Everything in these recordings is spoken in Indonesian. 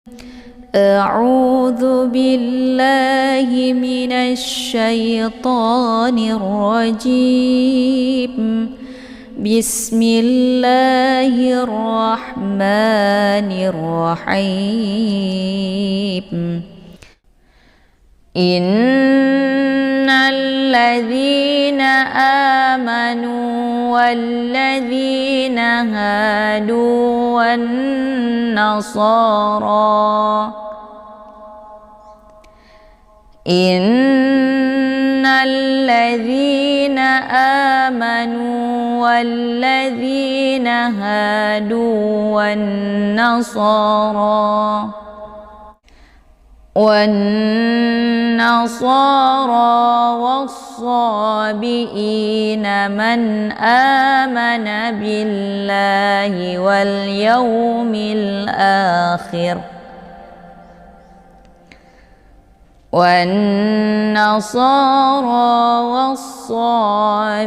أعوذ بالله من الشيطان الرجيم. بسم الله الرحمن الرحيم. إن الذين آمنوا والذين هادوا والنصارى إن الذين آمنوا والذين هادوا والنصارى والصابئين من آمن بالله واليوم الآخر والنصارى والصابئين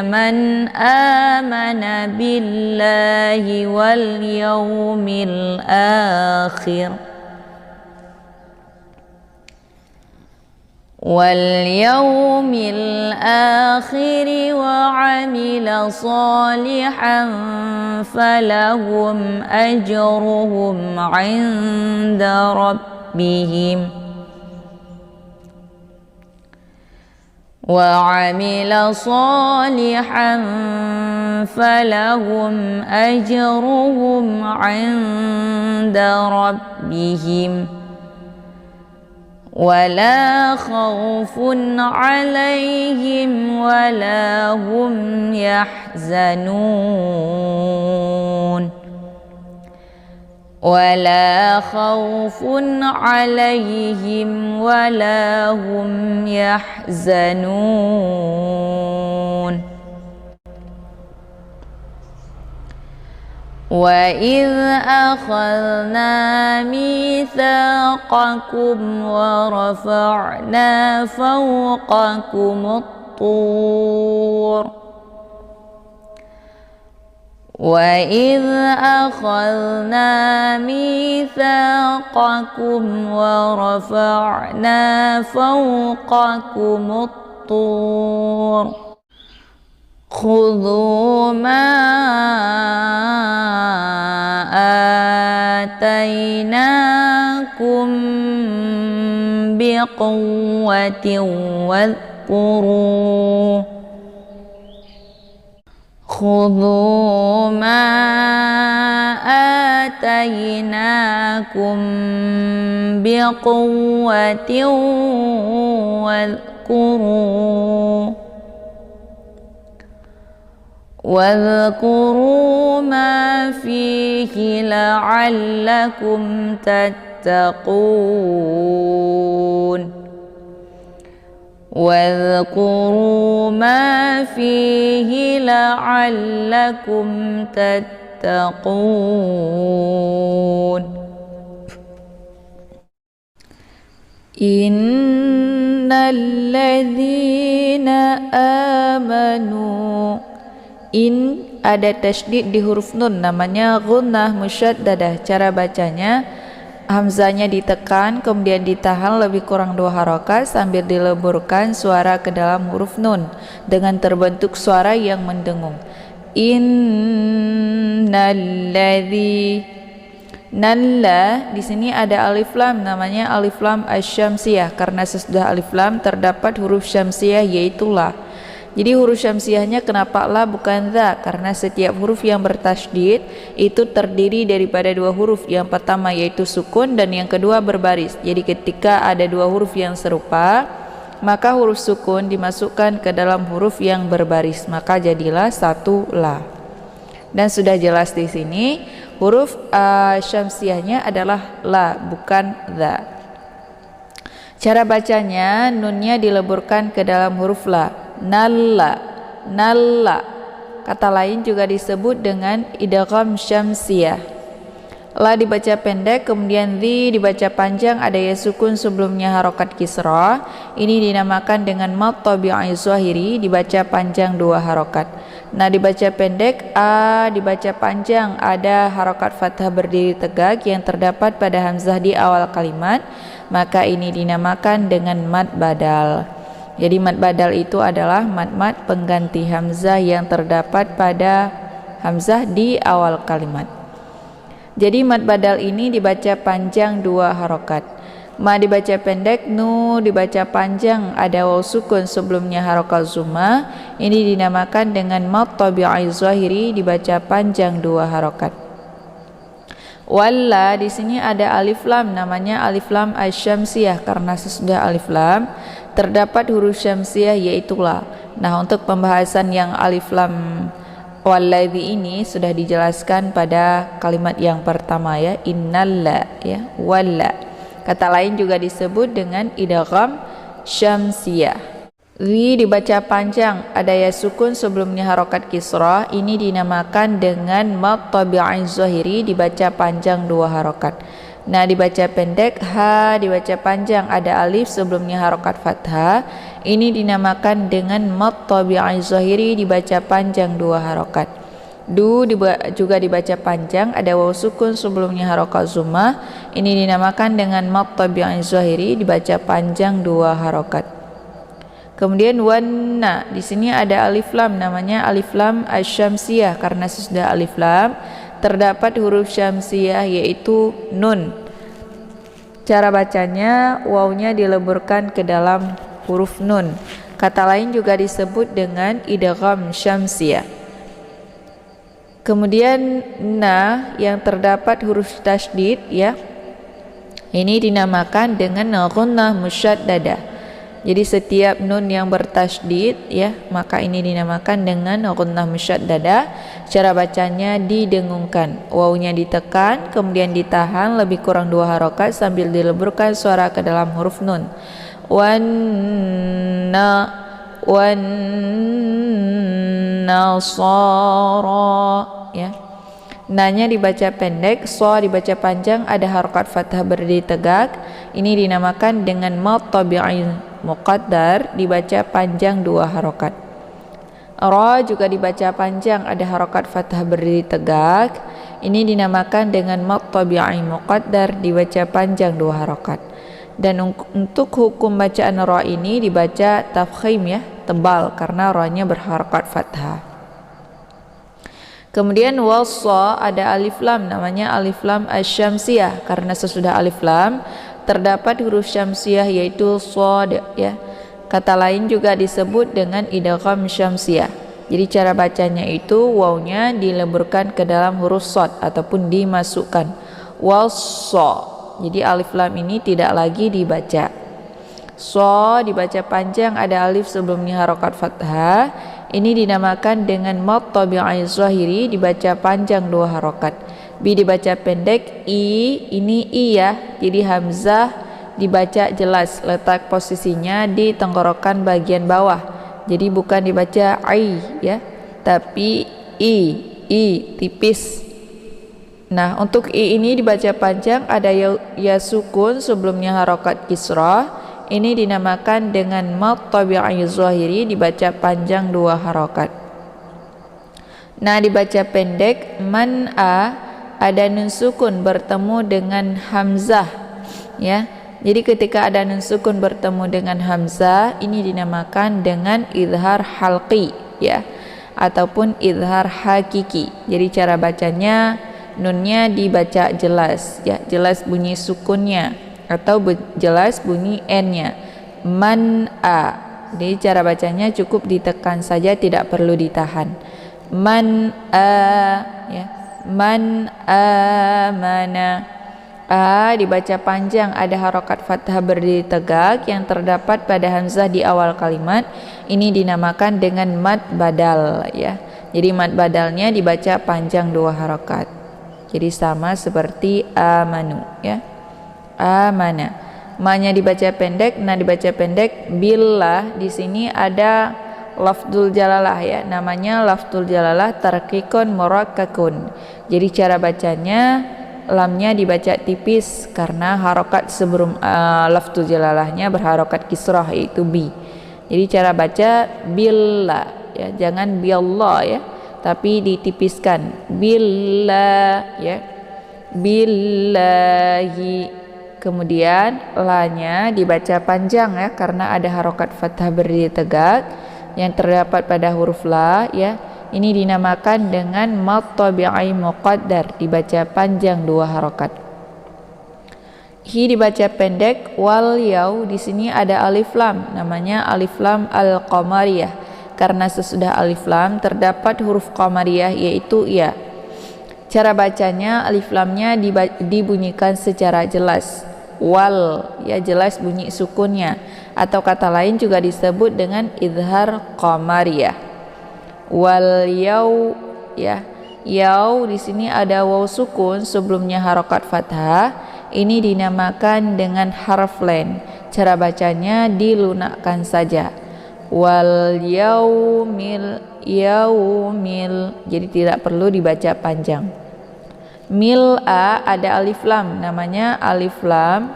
من آمن بالله واليوم الآخر وعمل صالحا فلهم أجرهم عند ربهم وعمل صالحا فلهم أجرهم عند ربهم ولا خوف عليهم ولا هم يحزنون ولا خوف عليهم ولا هم يحزنون. وإذ أخذنا ميثاقكم ورفعنا فوقكم الطور وإذ أخذنا ميثاقكم ورفعنا فوقكم الطور خذوا ما آتيناكم بقوة خذوا ما آتيناكم بقوة واذكروا ما فيه لعلكم تتقون واذكروا ما فيه لعلكم تتقون. إن الذين آمنوا In ada tasydid di huruf nun, namanya gunnah musyaddadah. Cara bacanya, hamzanya ditekan kemudian ditahan lebih kurang 2 harokat sambil dileburkan suara ke dalam huruf nun dengan terbentuk suara yang mendengung. Innalladzi Nalla di sini ada alif lam, namanya alif lam asy-syamsiyah karena sesudah alif lam terdapat huruf syamsiyah yaitu la. Jadi huruf syamsiyahnya kenapa la bukan za? Karena setiap huruf yang bertasydid itu terdiri daripada 2 huruf. Yang pertama yaitu sukun dan yang kedua berbaris. Jadi ketika ada 2 huruf yang serupa, maka huruf sukun dimasukkan ke dalam huruf yang berbaris, maka jadilah 1 la. Dan sudah jelas di sini huruf syamsiyahnya adalah la bukan za. Cara bacanya, nunnya dileburkan ke dalam huruf la. Nalla, nalla. Kata lain juga disebut dengan idgham syamsiyah. La dibaca pendek, kemudian dhi dibaca panjang, ada ya sukun sebelumnya harokat kisrah. Ini dinamakan dengan mad tabi'i zahiri, dibaca panjang 2 harokat. Nah, dibaca pendek a, dibaca panjang ada harokat fathah berdiri tegak yang terdapat pada hamzah di awal kalimat, maka ini dinamakan dengan mad badal. Jadi mad badal itu adalah mad pengganti hamzah yang terdapat pada hamzah di awal kalimat. Jadi mad badal ini dibaca panjang 2 harokat. Ma dibaca pendek, nu dibaca panjang ada waw sukun sebelumnya harokat zuma. Ini dinamakan dengan mad tabi'i zahiri dibaca panjang 2 harokat. Walla di sini ada alif lam, namanya alif lam asyamsiyah karena sesudah alif lam terdapat huruf syamsiyah yaitu la. Nah, untuk pembahasan yang alif lam walladzi ini sudah dijelaskan pada kalimat yang pertama ya, innalla ya, walla. Kata lain juga disebut dengan idgham syamsiyah. Wi dibaca panjang, ada ya sukun sebelumnya harokat kisrah. Ini dinamakan dengan mad tabi'i zahiri dibaca panjang 2 harokat. Nah, dibaca pendek, ha dibaca panjang, ada alif sebelumnya harokat fathah. Ini dinamakan dengan mad tabi'i zahiri dibaca panjang 2 harokat. Du juga dibaca panjang, ada waw sukun sebelumnya harokat zuma. Ini dinamakan dengan mad tabi'i zahiri dibaca panjang 2 harokat. Kemudian wanna, di sini ada alif lam, namanya alif lam asyamsiyah karena sesudah alif lam terdapat huruf syamsiyah yaitu nun. Cara bacanya wawnya dileburkan ke dalam huruf nun. Kata lain juga disebut dengan idgham syamsiyah. Kemudian na yang terdapat huruf tasydid ya, ini dinamakan dengan ghunnah musyaddadah. Jadi setiap nun yang bertasydid ya, maka ini dinamakan dengan ghunnah musyaddadah. Cara bacanya didengungkan, wawnya ditekan kemudian ditahan lebih kurang 2 harokat sambil dileburkan suara ke dalam huruf nun. Wanna nasara ya. Nanya dibaca pendek, so dibaca panjang, ada harokat fathah berdiri tegak. Ini dinamakan dengan mad tabi'i muqaddar dibaca panjang 2 harokat. Ra juga dibaca panjang, ada harokat fathah berdiri tegak. Ini dinamakan dengan mad tabi'i muqaddar dibaca panjang 2 harokat. Dan untuk hukum bacaan ra ini dibaca tafkhim ya, tebal karena ra-nya berharokat fathah. Kemudian wassa ada alif lam, namanya alif lam asyamsiyah karena sesudah alif lam terdapat huruf syamsiyah yaitu shad ya. Kata lain juga disebut dengan idgham syamsiyah. Jadi cara bacanya itu wawnya dileburkan ke dalam huruf shad ataupun dimasukkan. Wassa. Jadi alif lam ini tidak lagi dibaca. So dibaca panjang, ada alif sebelumnya harokat fathah. Ini dinamakan dengan mad tabi'i zahiri dibaca panjang 2 harokat. Bi dibaca pendek, i ini i ya. Jadi hamzah dibaca jelas, letak posisinya di tenggorokan bagian bawah. Jadi bukan dibaca ai ya, tapi i tipis. Nah, untuk i ini dibaca panjang, ada ya sukun sebelumnya harokat kisrah. Ini dinamakan dengan mad tabi'i zahiri dibaca panjang 2 harokat. Nah, dibaca pendek, man'a ada nun sukun bertemu dengan hamzah ya. Jadi ketika ada nun sukun bertemu dengan hamzah, ini dinamakan dengan izhar halqi ya, ataupun izhar hakiki. Jadi cara bacanya nunnya dibaca jelas ya, jelas bunyi sukunnya atau jelas bunyi n-nya. Man-a. Jadi cara bacanya cukup ditekan saja, tidak perlu ditahan. Man-a ya. Man-amana. A dibaca panjang, ada harokat fathah berdiri tegak yang terdapat pada hamzah di awal kalimat. Ini dinamakan dengan mad badal ya. Jadi mad badalnya dibaca panjang 2 harokat. Jadi sama seperti amanu ya. Amana. Ma-nya dibaca pendek, nah dibaca pendek. Billah di sini ada lafdzul jalalah ya, namanya lafdzul jalalah tarkikun murakkakun. Jadi cara bacanya lamnya dibaca tipis karena harokat sebelum lafdzul jalalahnya berharokat kisrah yaitu bi. Jadi cara baca billah ya, jangan billah ya, tapi ditipiskan billah ya, billahi. Kemudian la-nya dibaca panjang ya, karena ada harokat fathah berdiri tegak yang terdapat pada huruf la ya. Ini dinamakan dengan mad tabi'i muqaddar, dibaca panjang 2 harokat. Hi dibaca pendek, wal yaw di sini ada alif lam, namanya alif lam al-qamariyah, karena sesudah alif lam terdapat huruf qamariyah yaitu ya. Cara bacanya alif lamnya dibunyikan secara jelas, wal ya, jelas bunyi sukunnya, atau kata lain juga disebut dengan idhar qamariyah. Wal yaw ya, yaw di sini ada waw sukun sebelumnya harokat fathah, ini dinamakan dengan harf len. Cara bacanya dilunakkan saja, wal yaumil, jadi tidak perlu dibaca panjang. Mil'a ada alif lam, namanya alif lam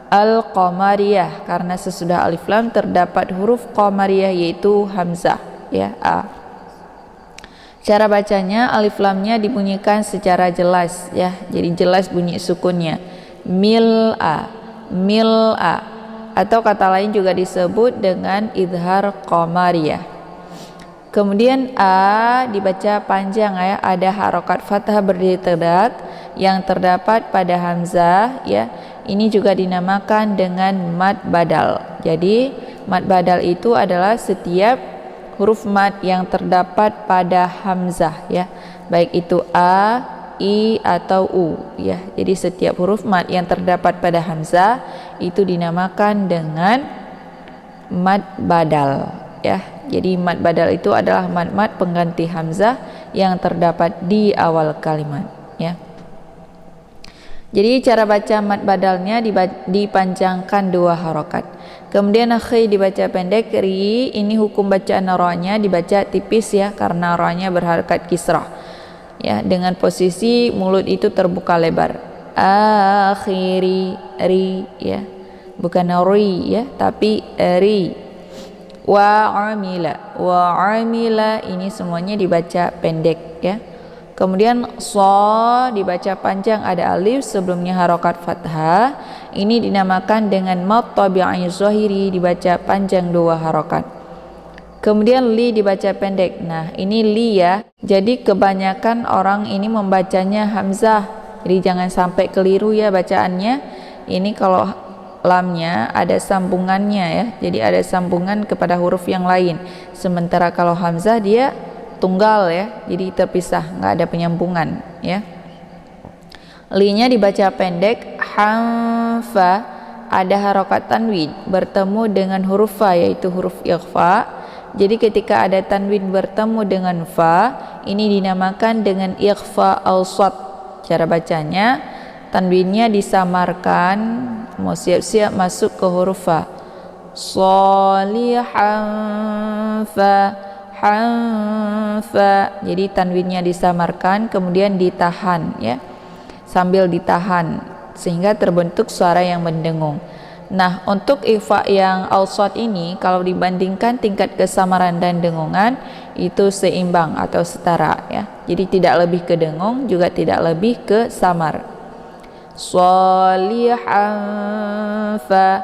al-qamariyah, karena sesudah alif lam terdapat huruf qamariyah yaitu hamzah ya, a. Cara bacanya alif lamnya dibunyikan secara jelas ya, jadi jelas bunyi sukunnya, mil'a, mil'a, atau kata lain juga disebut dengan idhar qamariyah. Kemudian a dibaca panjang ya, ada harokat fathah berdiri tegak yang terdapat pada hamzah ya. Ini juga dinamakan dengan mad badal. Jadi mad badal itu adalah setiap huruf mad yang terdapat pada hamzah ya, baik itu a, i atau u ya. Jadi setiap huruf mad yang terdapat pada hamzah itu dinamakan dengan mad badal ya. Jadi mad badal itu adalah mad-mad pengganti hamzah yang terdapat di awal kalimat ya. Jadi cara baca mad badalnya dipanjangkan 2 harokat. Kemudian akhi dibaca pendek, ri ini hukum bacaan ra-nya dibaca tipis ya, karena ra-nya berharakat kisrah ya, dengan posisi mulut itu terbuka lebar. Akhiri, ri ya, bukan ri ya, tapi ri. Wa amila ini semuanya dibaca pendek ya. Kemudian so dibaca panjang, ada alif sebelumnya harokat fathah, ini dinamakan dengan mad tabi'i zahiri, dibaca panjang 2 harokat. Kemudian li dibaca pendek, nah ini li ya, jadi kebanyakan orang ini membacanya hamzah, jadi jangan sampai keliru ya bacaannya. Ini kalau lamnya ada sambungannya ya, jadi ada sambungan kepada huruf yang lain, sementara kalau hamzah dia tunggal ya, jadi terpisah, nggak ada penyambungan ya. Li-nya dibaca pendek, hamfa ada harokat tanwin bertemu dengan huruf fa yaitu huruf ikhfa. Jadi ketika ada tanwin bertemu dengan fa, ini dinamakan dengan ikhfa awsat. Cara bacanya, tanwinnya disamarkan, mau siap-siap masuk ke huruf fa. Sholihan fa, hanfa, jadi tanwinnya disamarkan kemudian ditahan ya, sambil ditahan sehingga terbentuk suara yang mendengung. Nah, untuk ikhfa yang awsat ini kalau dibandingkan tingkat kesamaran dan dengungan itu seimbang atau setara ya, jadi tidak lebih ke dengung juga tidak lebih ke samar. Sholihan fa,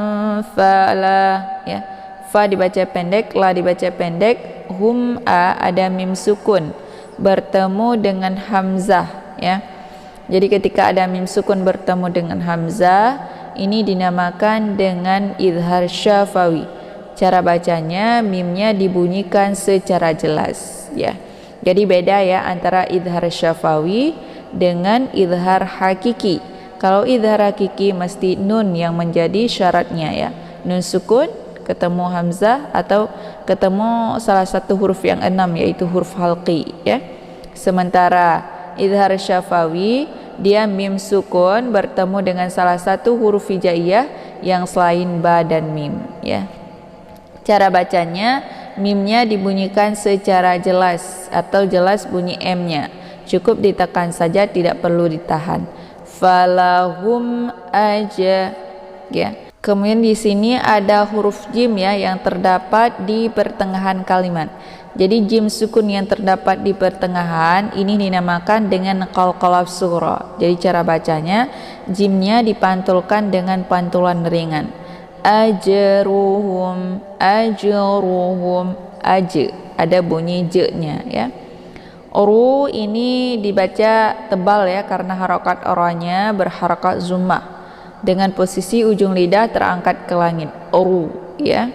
hanfala ya, fa dibaca pendek, la dibaca pendek, hum a ada mim sukun bertemu dengan hamzah ya. Jadi ketika ada mim sukun bertemu dengan hamzah, ini dinamakan dengan idhar syafawi. Cara bacanya mimnya dibunyikan secara jelas ya. Jadi beda ya antara idhar syafawi dengan idhar hakiki. Kalau idhar hakiki mesti nun yang menjadi syaratnya ya, nun sukun ketemu hamzah atau ketemu salah satu huruf yang 6 yaitu huruf halqi ya. Sementara idhar syafawi dia mim sukun bertemu dengan salah satu huruf hijaiyah yang selain ba dan mim ya. Cara bacanya mimnya dibunyikan secara jelas atau jelas bunyi m-nya, cukup ditekan saja, tidak perlu ditahan. Falahum aja ya. Kemudian di sini ada huruf jim ya yang terdapat di pertengahan kalimat. Jadi jim sukun yang terdapat di pertengahan ini dinamakan dengan qalqalah sughra. Jadi cara bacanya jimnya dipantulkan dengan pantulan ringan. Ajruhum, ajruhum, aj. Ada bunyi j-nya ya. Uru ini dibaca tebal ya karena harokat oranya berharokat zummah dengan posisi ujung lidah terangkat ke langit. Uru ya.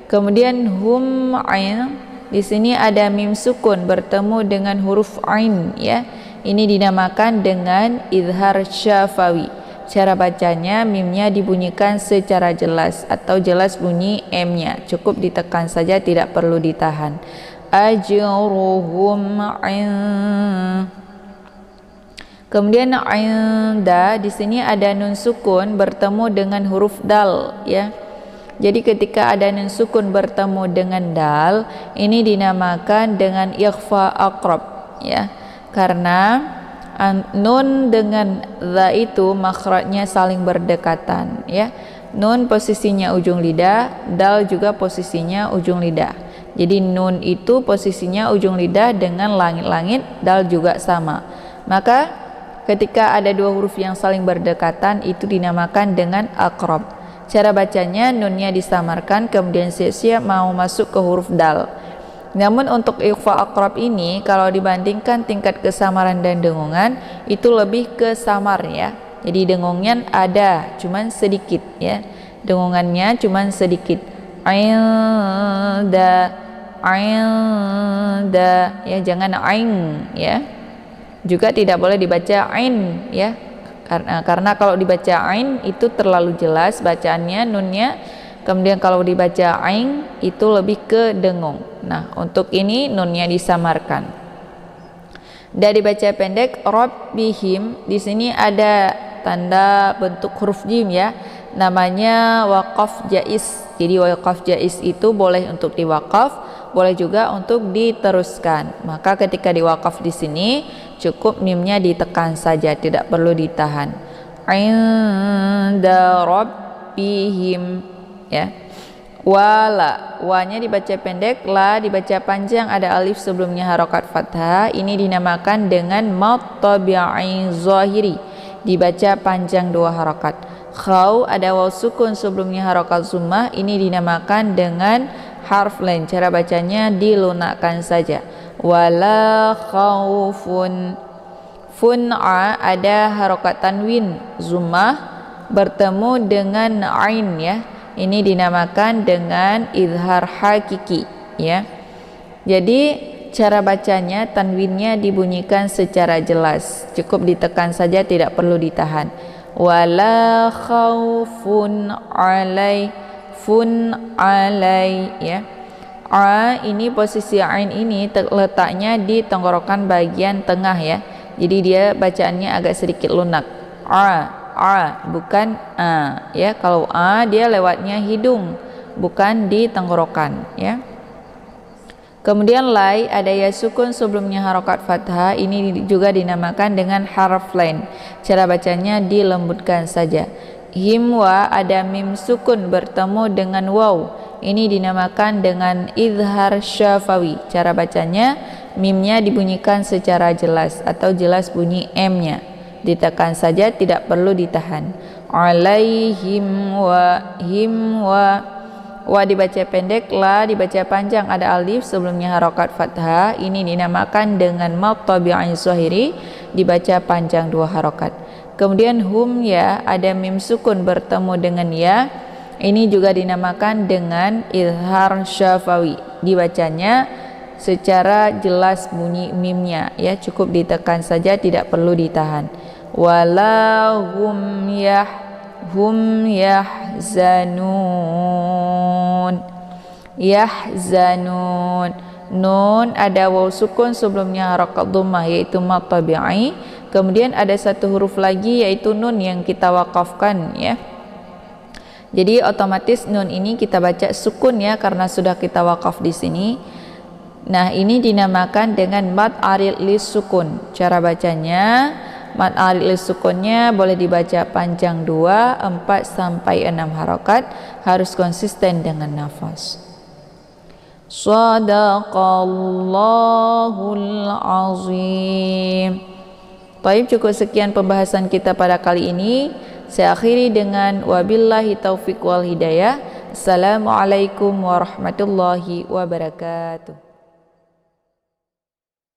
Kemudian hum ain, di sini ada mim sukun bertemu dengan huruf ain ya. Ini dinamakan dengan idhar syafawi. Cara bacanya mimnya dibunyikan secara jelas atau jelas bunyi m-nya. Cukup ditekan saja, tidak perlu ditahan. Ajruhum in. Kemudian inda, di sini ada nun sukun bertemu dengan huruf dal ya. Jadi ketika ada nun sukun bertemu dengan dal, ini dinamakan dengan ikhfa aqrab ya. Karena nun dengan dha itu makhrajnya saling berdekatan ya. Nun posisinya ujung lidah, dal juga posisinya ujung lidah. Jadi nun itu posisinya ujung lidah dengan langit-langit, dal juga sama. Maka ketika ada dua huruf yang saling berdekatan itu dinamakan dengan aqrab. Cara bacanya nunnya disamarkan kemudian siap-siap mau masuk ke huruf dal. Namun untuk ikhfa aqrab ini kalau dibandingkan tingkat kesamaran dan dengungan itu lebih ke samar ya. Jadi dengungnya ada cuman sedikit ya. Dengungannya cuman sedikit. Ainda ya, jangan ain ya. Juga tidak boleh dibaca ain ya. Karena kalau dibaca ain itu terlalu jelas bacaannya nunnya. Kemudian kalau dibaca ain itu lebih ke dengung. Nah, untuk ini nunnya disamarkan. Dan dibaca pendek rabbihim, di sini ada tanda bentuk huruf jim ya. Namanya waqaf jaiz. Jadi waqaf jaiz itu boleh untuk diwaqaf, boleh juga untuk diteruskan. Maka ketika diwaqaf di sini cukup mimnya ditekan saja, tidak perlu ditahan. Inda rabbihim ya. Wala, wanya dibaca pendek, la dibaca panjang, ada alif sebelumnya harokat fathah. Ini dinamakan dengan mad tabi'i zahiri, dibaca panjang dua harokat. Khaw ada waw sukun sebelumnya harokat zummah, ini dinamakan dengan harf lain. Cara bacanya dilunakkan saja. Wala khawfun. Fun'a ada harokat tanwin zummah bertemu dengan ain ya. Ini dinamakan dengan izhar hakiki ya. Jadi cara bacanya tanwinnya dibunyikan secara jelas, cukup ditekan saja, tidak perlu ditahan. Wala khaufun alai, fun alai ya. A ini posisi ain ini letaknya di tenggorokan bagian tengah ya. Jadi dia bacaannya agak sedikit lunak. Bukan a ya. Kalau a dia lewatnya hidung, bukan di tenggorokan ya. Kemudian lai ada ya sukun sebelumnya harokat fathah, ini juga dinamakan dengan harf lain. Cara bacanya dilembutkan saja. Himwa ada mim sukun bertemu dengan waw, ini dinamakan dengan izhar syafawi. Cara bacanya mimnya dibunyikan secara jelas atau jelas bunyi m-nya, ditekan saja, tidak perlu ditahan. Alaihim wa him wa dibaca pendek, la dibaca panjang, ada alif sebelumnya harokat fathah, ini dinamakan dengan mad tabi'i zahiri, dibaca panjang dua harokat. Kemudian hum ya ada mim sukun bertemu dengan ya, ini juga dinamakan dengan izhar syafawi, dibacanya secara jelas bunyi mimnya ya, cukup ditekan saja, tidak perlu ditahan. Wala hum yahzanun. Nun ada waw sukun sebelumnya harokat dhammah yaitu mad tabi'i. Kemudian ada satu huruf lagi yaitu nun yang kita wakafkan ya. Jadi otomatis nun ini kita baca sukun ya karena sudah kita wakaf di sini. Nah, ini dinamakan dengan mad arid lis sukun. Cara bacanya Mad alil sukunnya boleh dibaca panjang 2, 4 sampai 6 harokat, harus konsisten dengan nafas. Shadaqallahul azim. Baik, cukup sekian pembahasan kita pada kali ini. Saya akhiri dengan wabillahi taufiq wal hidayah. Assalamualaikum warahmatullahi wabarakatuh.